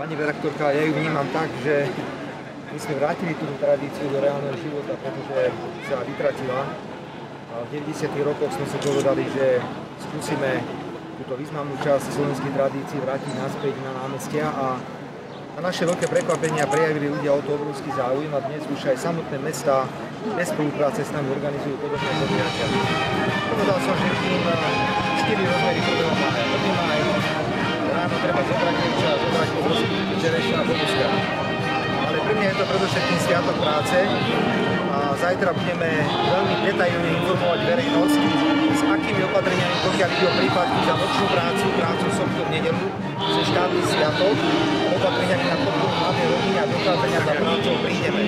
Pani redaktorka, ja ju vnímam tak, že my sme vrátili túto tradíciu do reálneho života, pretože sa vytratila. A v 90. rokoch sme sa povedali, že skúsime túto významnú časť slovenskej tradície vrátiť naspäť na námestia a na naše veľké prekvapenia prejavili ľudia o to obrovský záujem a dnes už aj samotné mestá bez spolupráce s nami organizujú podobné podujatia. Povedal som, že tým 4 rozmery 1. mája. 1. mája ráno treba zobrať niečo a zobrať včerajšia a bohuska. Ale pre mňa je to predovšetkým sviatok práce a zajtra budeme veľmi detailne informovať verejnosť, s akými opatreniami, pokiaľ ide o prípadky za nočnú prácu, sobotu, nedeľu, cez štátny sviatok, opatreniami na podporu mladej rodiny a dochádzania za prácou prídeme.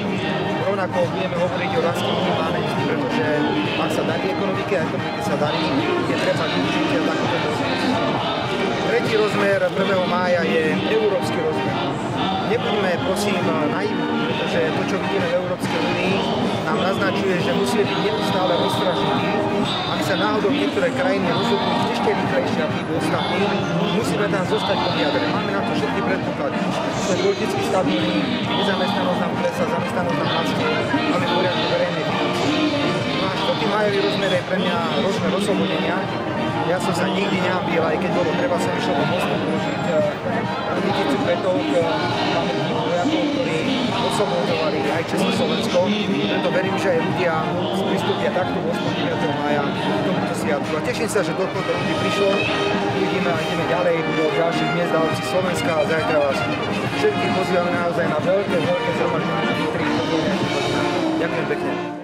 Rovnako budeme hovoriť o raste minimálnej mzdy, pretože ak sa darí ekonomike a ekonomike sa darí, je treba využiť takúto možnosť. Tretí rozmer 1. mája je európsky rozmer. Nebuďme prosím naivní, pretože to, čo vidíme v Európskej únii, nám naznačuje, že musíme byť neustále ostražití. Ak sa náhodou niektoré krajiny rozhodnú ešte rýchlejšie ako tí ostatní, musíme tam zostať pod jadre. Máme na to všetky predpoklady. Sme politicky stabilní, nezamestnanosť nám klesá, zamestnanosť nám rastie, máme poriadne verejnej financie. No a 4. májový rozmer je pre mňa rozmer oslobodenia. Ja som sa nikdy nehambil, aj keď bolo treba, som išiel do mostu položiť ryticu kvetov k pamätníku vojakov, ktorí oslobodzovali aj Československo. Preto verím, že aj ľudia pristúpia takto 8. 9. mája k tomuto sviatku. A teším sa, že toľko ľudí prišlo. Uvidíme a ideme ďalej do ďalších miest a obcí Slovenska a zajtra vás všetkých pozývame naozaj na veľké zhromaždenie. Ďakujem pekne.